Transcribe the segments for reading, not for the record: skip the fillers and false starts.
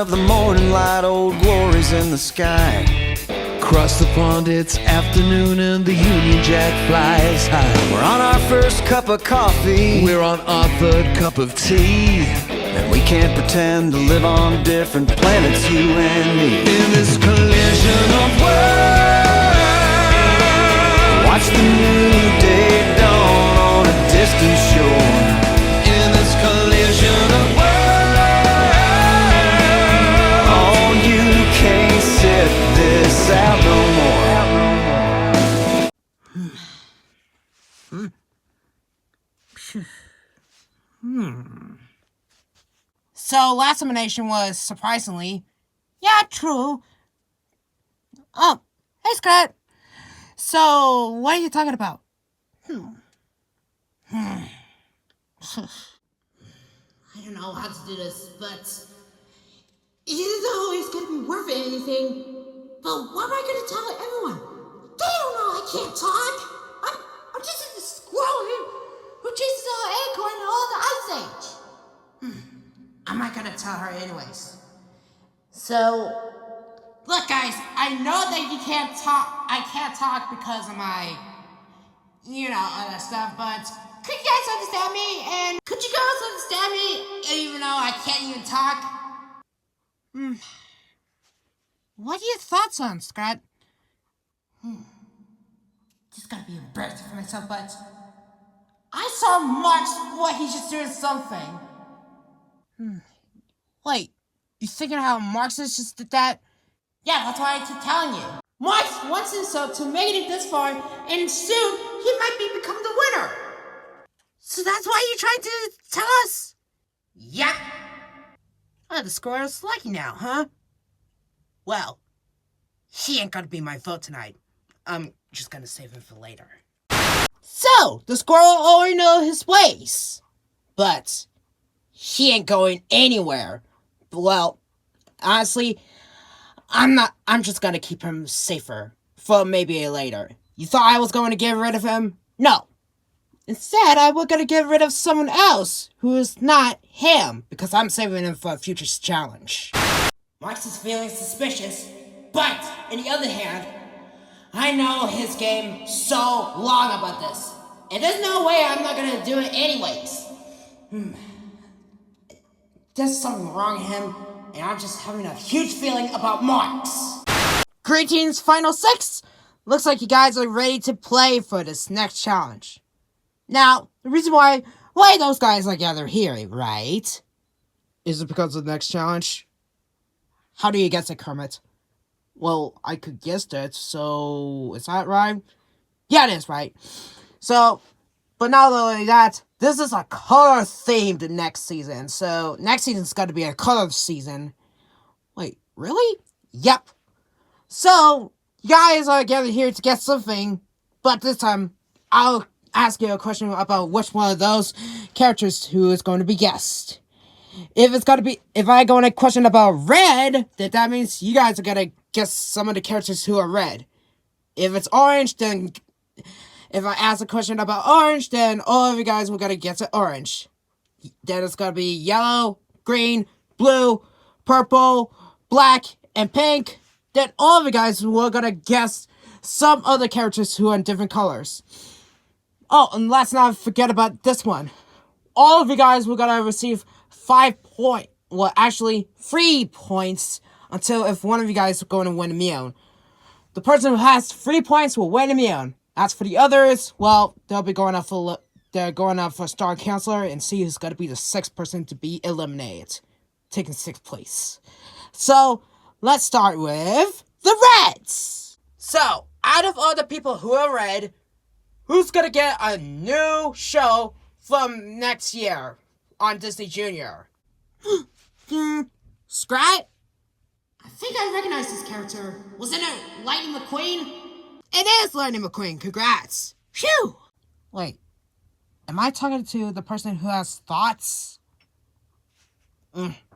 of the morning light, old glory's in the sky. Across the pond it's afternoon and the Union Jack flies high. We're on our first cup of coffee, We're on our third cup of tea, and we can't pretend to live on different planets, you and me. in this collision of worlds. Watch the new day dawn on a distant shore. In this collision of worlds. Oh, you can't sit this out no more. So last elimination was surprisingly, yeah, true. Oh, hey Scott. So what are you talking about? I don't know how to do this, but it isn't always gonna be worth anything. But what am I gonna tell everyone? They don't know I can't talk. I'm just a squirrel who chases an acorn all the ice age. I'm not gonna tell her anyways. So, look guys, I know that you can't talk. I can't talk because of my, other stuff. But could you guys understand me? And could you girls understand me? Even though I can't even talk. What are your thoughts on Scott? Just gotta be embarrassed for myself, but I saw Mark what he's just doing something. Wait, you thinking how Marxist just did that? Yeah, that's why I keep telling you. Marx wants himself to make it this far, and soon he might become the winner. So that's why you're trying to tell us? Yep. Oh, the score is lucky now, huh? Well, he ain't gonna be my vote tonight. I'm just gonna save him for later. So, the squirrel already knows his ways. But he ain't going anywhere. Well, honestly, I'm just gonna keep him safer for maybe later. You thought I was going to get rid of him? No. Instead, I was gonna get rid of someone else who is not him, because I'm saving him for a future challenge. Marx is feeling suspicious, but on the other hand, I know his game so long about this, and there's no way I'm not gonna do it anyways. There's something wrong with him, and I'm just having a huge feeling about Marx. Greetings, Final Six! Looks like you guys are ready to play for this next challenge. Now, the reason why those guys are gathered here, right? Is it because of the next challenge? How do you guess it, Kermit? Well, I could guess that, so is that right? Yeah, it is right. So, but not only that, this is a color-themed next season, so next season's got to be a color season. Wait, really? Yep. So, you guys are gathered here to guess something, but this time, I'll ask you a question about which one of those characters who is going to be guessed. If I go on a question about red, then that means you guys are gonna guess some of the characters who are red. If it's orange, then if I ask a question about orange, then all of you guys will gotta guess it orange. Then it's gonna be yellow, green, blue, purple, black, and pink. Then all of you guys will gotta guess some other characters who are in different colors. Oh, and let's not forget about this one. All of you guys will gotta receive 3 points until if one of you guys is going to win immune. The person who has 3 points will win immune. As for the others, well, they'll be going up for Star Counselor and see who's going to be the 6th person to be eliminated, taking 6th place. So, let's start with the Reds. So, out of all the people who are red, who's going to get a new show from next year on Disney Junior? Scrat? I think I recognize this character. Wasn't it Lightning McQueen? It is Lightning McQueen. Congrats. Phew. Wait. Am I talking to the person who has thoughts?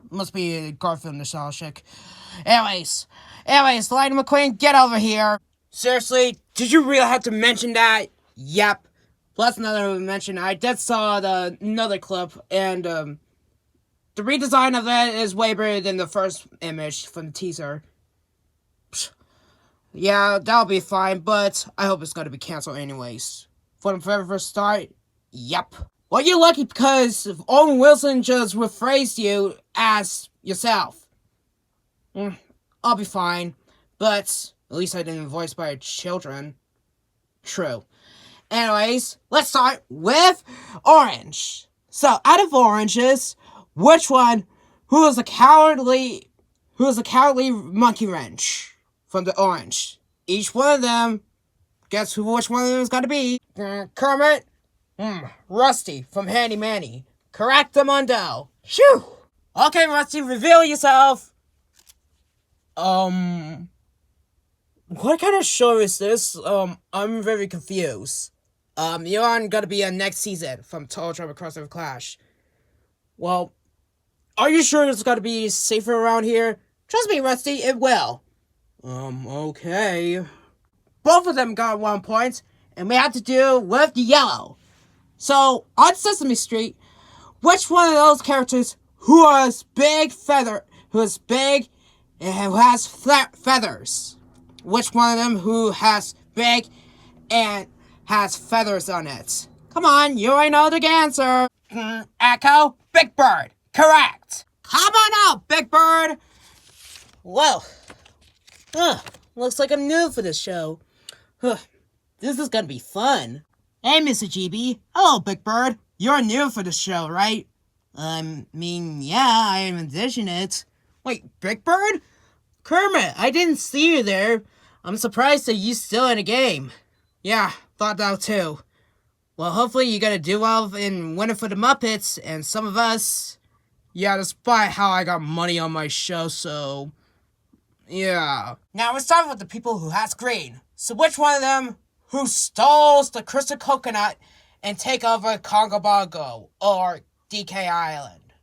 Must be Garfield Nostalgic. Anyways, Lightning McQueen, get over here. Seriously? Did you really have to mention that? Yep. Plus another mention, I did saw another clip, and, the redesign of that is way better than the first image from the teaser. Yeah, that'll be fine, but I hope it's gonna be canceled anyways. For the very first start, yep. Well, you're lucky because Owen Wilson just rephrased you as yourself. I'll be fine, but at least I didn't voice by children. True. Anyways, let's start with orange. So, out of oranges, which one, who is a cowardly monkey wrench from the orange? Each one of them, guess which one of them is gonna be? Kermit? Rusty from Handy Manny. Correctamundo. Phew! Okay, Rusty, reveal yourself. What kind of show is this? I'm very confused. You're gonna be on next season from Total Drama Crossover Clash. Well, are you sure it's gonna be safer around here? Trust me, Rusty, it will. Okay. Both of them got 1 point, and we have to do with the yellow. So, on Sesame Street, which one of those characters who is big and who has feathers? Which one of them who has big and has feathers on it? Come on, you already know the answer. Echo, Big Bird. Correct. Come on out, Big Bird. Well, looks like I'm new for this show. This is gonna be fun. Hey, Mr. GB. Hello, Big Bird. You're new for the show, right? Yeah, I envision it. Wait, Big Bird? Kermit, I didn't see you there. I'm surprised that you still in the game. Yeah, thought that too. Well, hopefully you're gonna do well in winning for the Muppets, and some of us... Yeah, despite how I got money on my show, so... Yeah. Now we're starting with the people who has green. So which one of them who stole the crystal coconut and take over Congo Bongo or DK Island?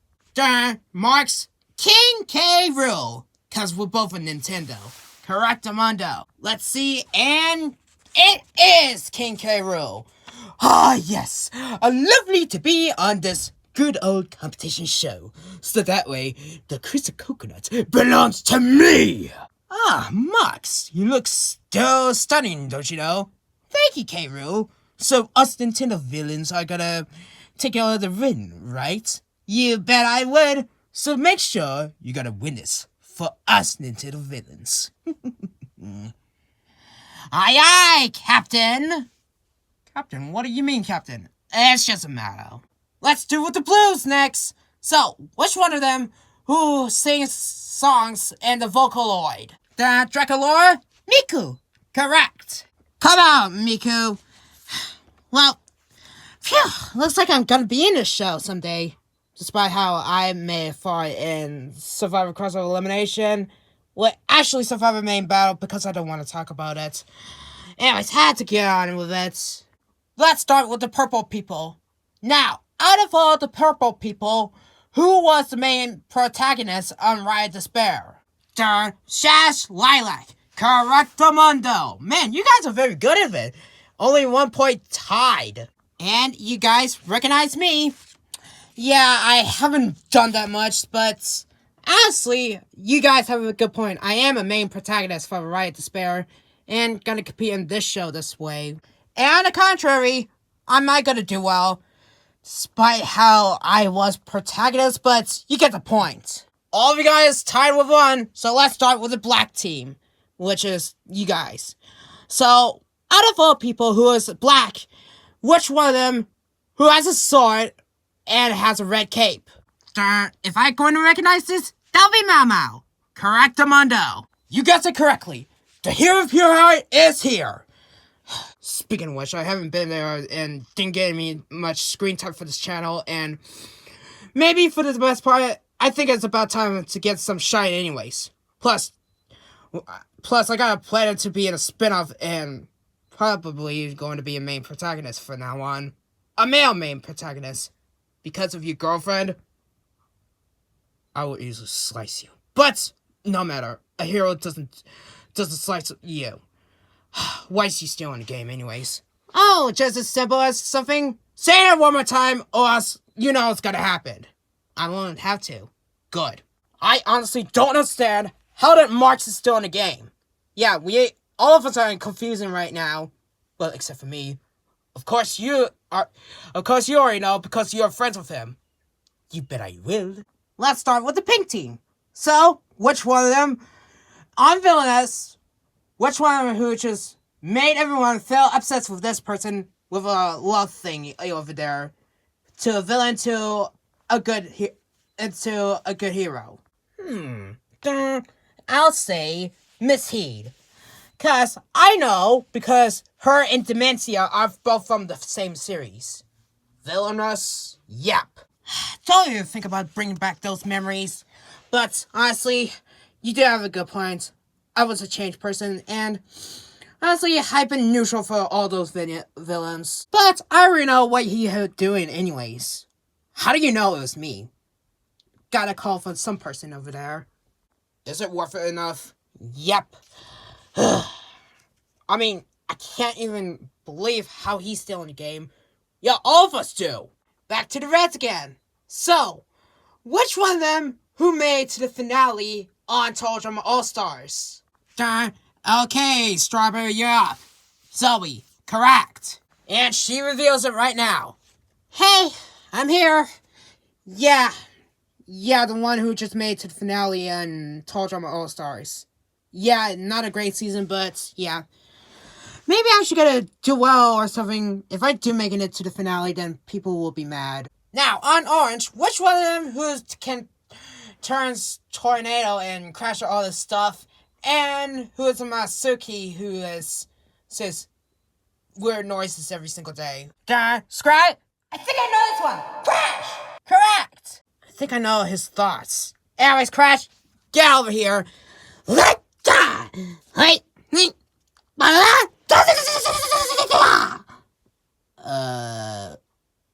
Marks King K. Rool, cause we're both a Nintendo. Correctamundo. Let's see, and it is King K. Rool. Ah, yes. Lovely to be on this good old competition show. So that way, the crystal coconut belongs to me. Ah, Max, you look still stunning, don't you know? Thank you, K. Rool. So us Nintendo villains are gonna take all the win, right? You bet I would. So make sure you gotta win this for us Nintendo villains. Aye, aye, Captain. Captain, what do you mean, Captain? It's just a matter. Let's do with the blues next. So, which one of them who sings songs in the Vocaloid? The Draculaura? Miku. Correct. Come out, Miku. Well, phew, looks like I'm gonna be in this show someday. Despite how I may fought in Survivor Crossover Elimination. Well, actually Survivor Main Battle because I don't want to talk about it. Anyways, had to get on with it. Let's start with the purple people. Now, out of all the purple people, who was the main protagonist on Ride Despair? Shash Lilac. Correctamundo. Man, you guys are very good at it. Only 1 point tied. And you guys recognize me. Yeah, I haven't done that much, but honestly, you guys have a good point. I am a main protagonist for Riot Despair, and gonna compete in this show this way. And on the contrary, I'm not gonna do well, despite how I was protagonist, but you get the point. All of you guys tied with 1, so let's start with the black team, which is you guys. So, out of all people who is black, which one of them who has a sword and has a red cape? If I'm going to recognize this, that'll be Mau Mau. Correctamundo. You guessed it correctly. The hero of Pure Heart is here. Speaking of which, I haven't been there and didn't get me much screen time for this channel, and maybe for the best part, I think it's about time to get some shine anyways. Plus I got a plan to be in a spin-off and probably going to be a main protagonist from now on. A male main protagonist. Because of your girlfriend, I will easily slice you. But, no matter. A hero doesn't slice you. Why is he still in the game anyways? Oh, just as simple as something. Say it one more time, or else you know it's gonna happen. I won't have to. Good. I honestly don't understand how that Marx is still in the game. Yeah, all of us are confusing right now. Well, except for me. Of course you already know because you're friends with him. You bet I will. Let's start with the pink team. So, which one of them on Villainous, which one of them who just made everyone feel obsessed with this person with a love thing over there to a villain to a good hero? I'll say Miss Heed. Because her and Dementia are both from the same series. Villainous? Yep. Don't even think about bringing back those memories. But honestly, you do have a good point. I was a changed person, and honestly, I've been neutral for all those villains. But I already know what he was doing anyways. How do you know it was me? Gotta call for some person over there. Is it worth it enough? Yep. I mean, I can't even believe how he's still in the game. Yeah, all of us do. Back to the Reds again. So, which one of them who made to the finale on Total Drama All-Stars? Okay, Strawberry, you're up. Zoe, correct. And she reveals it right now. Hey, I'm here. Yeah, the one who just made to the finale on Total Drama All-Stars. Yeah, not a great season, but yeah. Maybe I should get a duel or something. If I do make it to the finale, then people will be mad. Now, on Orange, which one of them who can turns tornado and crash all this stuff, and who is a Masuki who says weird noises every single day? Scrat? I think I know this one. Crash! Correct! I think I know his thoughts. Anyways, Crash, get over here.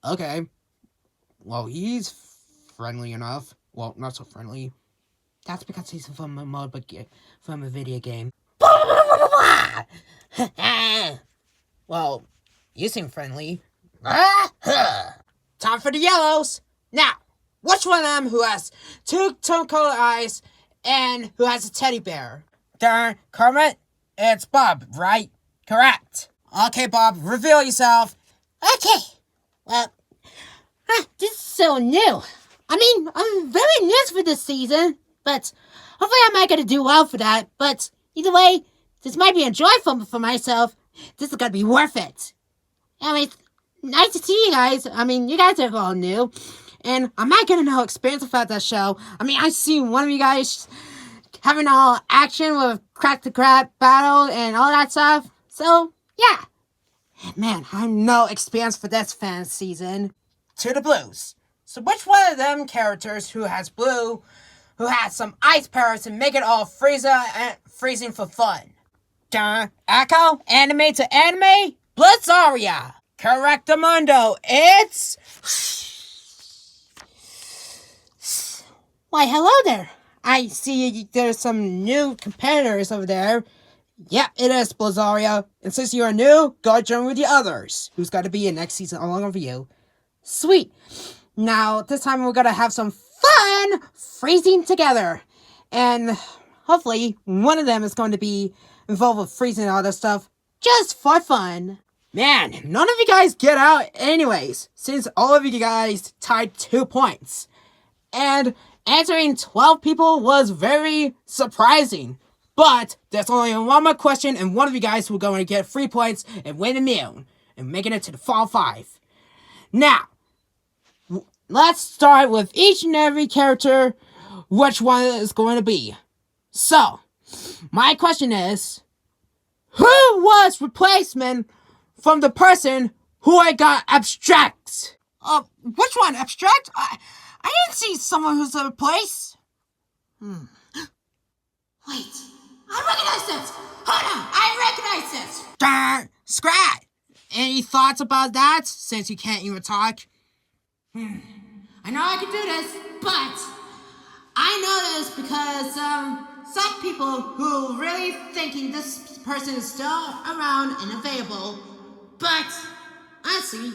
Okay. Well, he's friendly enough. Well, not so friendly. That's because he's from a from a video game. Well, you seem friendly. Time for the yellows. Now, which one of them who has two tone-colored eyes and who has a teddy bear? Kermit, it's Bob, right? Correct. Okay, Bob, reveal yourself. Okay. Well, this is so new. I mean, I'm very new for this season, but hopefully I might get to do well for that. But either way, this might be enjoyable for myself. This is gonna be worth it. Anyways, nice to see you guys. I mean, you guys are all new, and I might get to know experience about that show. I mean, I see one of you guys having all action with crack the crap battle and all that stuff. So yeah, man, I have no experience for this fan season. To the blues. So which one of them characters who has blue, who has some ice powers and make it all freezing for fun? Echo, anime to anime, Blitzaria. Correctamundo, it's... Why, hello there. I see there's some new competitors over there. Yeah, it is Blitzaria. And since you are new, go join with the others, who's got to be in next season along with you. Sweet. Now, this time we're gonna have some fun freezing together. And hopefully, one of them is going to be involved with freezing and all this stuff just for fun. Man, none of you guys get out anyways, since all of you guys tied 2 points. And answering 12 people was very surprising. But there's only one more question, and one of you guys will go and get 3 points and win a meal and making it to the Fall 5. Now, let's start with each and every character, which one is going to be. So, my question is, who was replacement from the person who I got abstract? Which one? Abstract? I didn't see someone who's replaced. Wait, I recognize this! Hold on, I recognize this! Darn, Scrat! Any thoughts about that, since you can't even talk? I know I can do this, but I know this because some people who really thinking this person is still around and available, but honestly,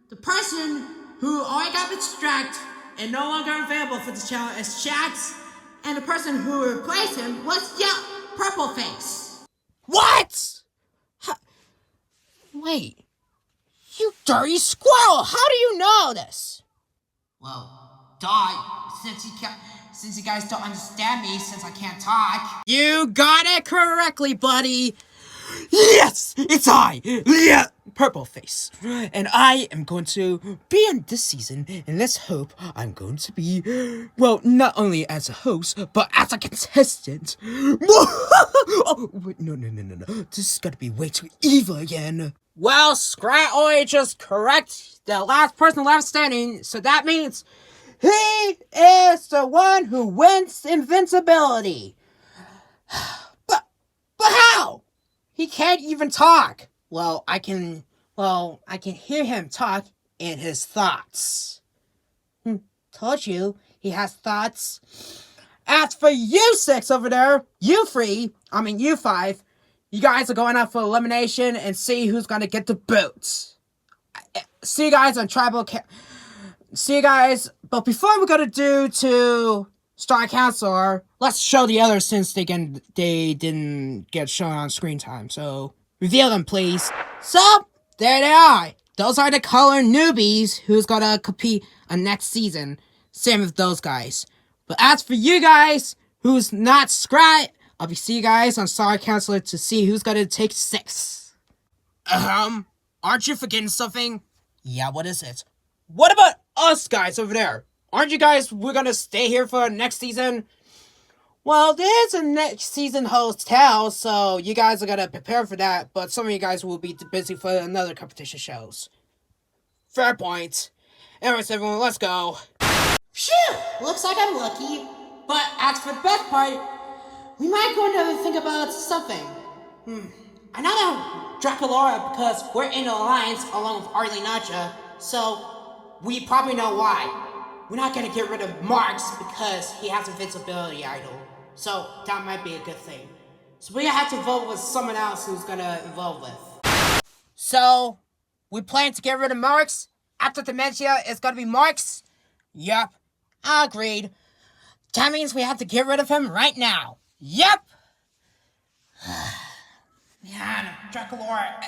the person who already got distracted and no longer available for this challenge is Shax, and the person who replaced him was Purple Face. What? Wait, you dirty squirrel! How do you know this? Well, since you guys don't understand me, since I can't talk. You got it correctly, buddy. Yes, it's I, Purple Face, and I am going to be in this season, and let's hope I'm going to be, well, not only as a host, but as a contestant. Oh, wait, no, this is gonna be way too evil again. Well, Scrat just correct, the last person left standing, so that means he is the one who wins invincibility. But how? He can't even talk. Well, I can hear him talk in his thoughts. Told you, he has thoughts. As for you 6 over there, you 5, you guys are going out for elimination and see who's gonna get the boots. See you guys on see you guys, but before we're gonna do to Star Counselor, let's show the others since they didn't get shown on screen time. So reveal them, please. So there they are. Those are the color newbies who's gonna compete on next season. Same with those guys. But as for you guys who's not Scrat, I'll be seeing you guys on Star Counselor to see who's gonna take 6. Aren't you forgetting something? Yeah, what is it? What about us guys over there? Aren't you guys, we're gonna stay here for next season? Well, there's a next season hotel, so you guys are gonna prepare for that, but some of you guys will be busy for another competition shows. Fair point. Anyways, everyone, let's go. Phew! Looks like I'm lucky. But as for the best part, we might go and think about something. I know that Draculaura, because we're in an alliance along with Arlie Nacha, so we probably know why. We're not gonna get rid of Marks because he has invincibility idol. So that might be a good thing. So we have to vote with someone else who's gonna involve with. So we plan to get rid of Marks. After Dementia, it's gonna be Marks. Yup, agreed. That means we have to get rid of him right now. Yup. Man, Draculaura.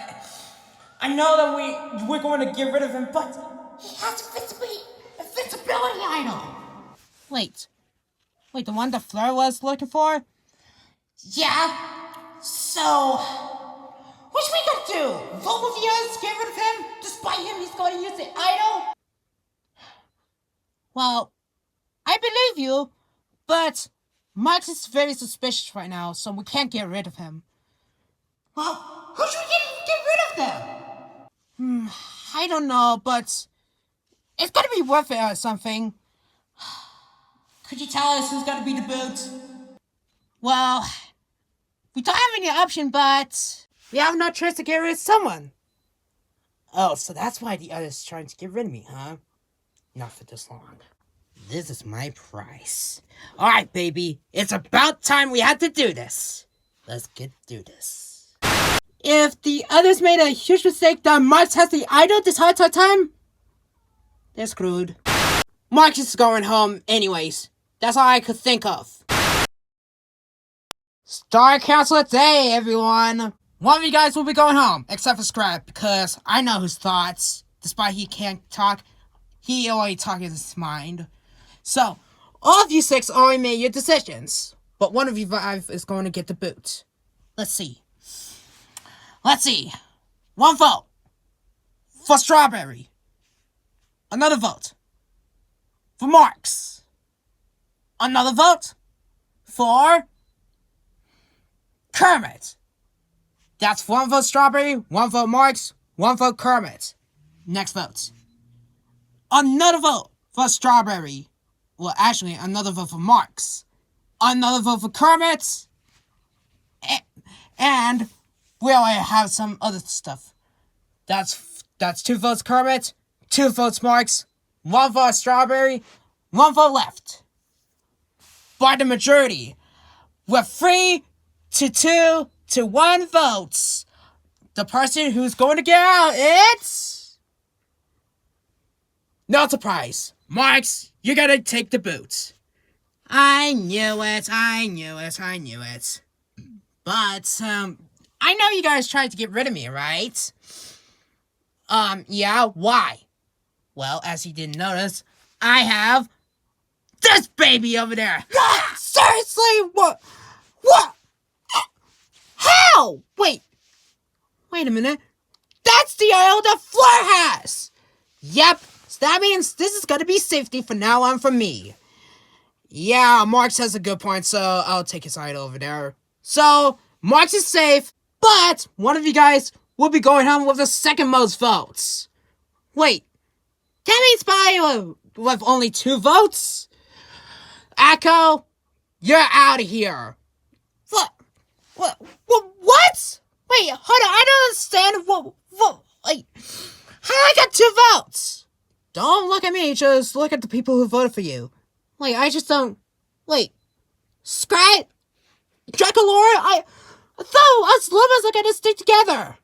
I know that we're going to get rid of him, but he has invincibility idol. Wait, the one that Fleur was looking for? Yeah. So, what should we gonna do? Vote with the others, get rid of him? Despite him, he's going to use the idol? Well, I believe you, but Max is very suspicious right now, so we can't get rid of him. Well, who should we get rid of them? I don't know, but it's gonna be worth it or something. Could you tell us who's gonna be the boot? Well, we don't have any option, but we have no choice to get rid of someone. Oh, so that's why the other's trying to get rid of me, huh? Not for this long. This is my price. Alright, baby. It's about time we had to do this. Let's get through this. If the others made a huge mistake that Marx has the idol this whole time, they're screwed. Marx is going home anyways. That's all I could think of. Star Counselor Day, everyone. One of you guys will be going home, except for Scrap, because I know his thoughts. Despite he can't talk, he already talks in his mind. So, all of you 6 already made your decisions. But one of you 5 is going to get the boot. Let's see. One vote for Strawberry. Another vote for Marks. Another vote for Kermit. That's 1 vote Strawberry, 1 vote Marks, 1 vote Kermit. Next vote. Another vote for Strawberry. Well, actually, another vote for Marks. Another vote for Kermit. And we already have some other stuff. That's 2 votes Kermit, 2 votes Marks, 1 vote Strawberry, 1 vote left. By the majority, with 3 to 2 to 1 votes, the person who's going to get out, it's... no surprise, Marks, you gotta take the boots. I knew it. But, I know you guys tried to get rid of me, right? Yeah, why? Well, as you didn't notice, I have this baby over there. What? Seriously? What? How? Wait a minute. That's the oil that Fleur has! Yep, so that means this is gonna be safety from now on for me. Yeah, Marks has a good point, so I'll take his side over there. So, Marks is safe, but one of you guys will be going home with the second most votes. Wait, that means by with only 2 votes? Echo, you're out of here. What? Wait, hold on, I don't understand. Like, how I got 2 votes? Don't look at me, just look at the people who voted for you. Like, I just don't... Wait. Scrat? Dracolora? I thought us Lumas are gonna stick together.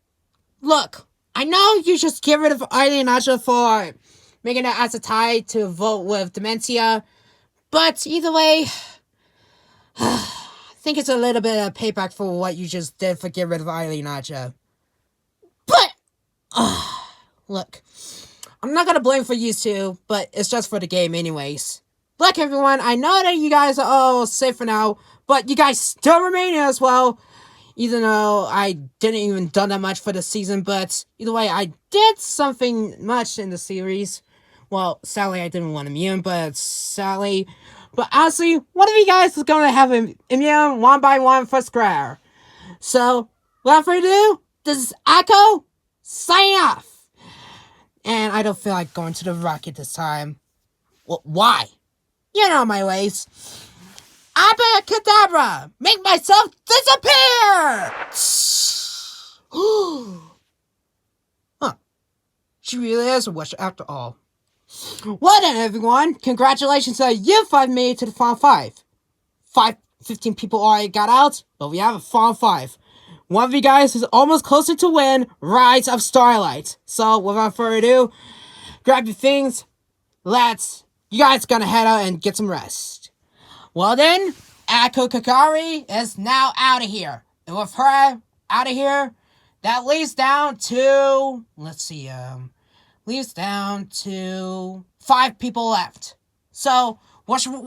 Look, I know you just get rid of Eileen and Asha for making it as a tie to vote with Dementia, but either way, I think it's a little bit of payback for what you just did for getting rid of Eileen and Asha. But, look, I'm not gonna blame for you two, but it's just for the game anyways. Look, everyone, I know that you guys are all safe for now, but you guys still remain here as well. Even though I didn't even done that much for the season, but either way, I did something much in the series. Well, sadly, I didn't want immune, but sadly... But honestly, one of you guys is going to have immune 1 by 1 for Square. So, without further ado, this is Echo, signing off. And I don't feel like going to the rocket this time. Well, why? You know my ways. Abracadabra! Make myself disappear! Huh. She really is a witch after all. Well then, everyone. Congratulations to you 5 made it to the final 5. 15 people already got out, but we have a final 5. One of you guys is almost closer to win Rise of Starlight. So, without further ado, grab your things. You guys gonna head out and get some rest. Well then, Ako Kakari is now out of here. And with her out of here, that leaves down to... leaves down to 5 people left. So,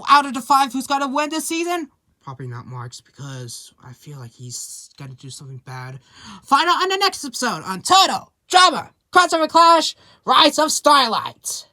out of the 5, who's gonna win this season? Probably not Marks, because I feel like he's gonna do something bad. Find out on the next episode on Total Drama Crossover Clash Rise of Starlight.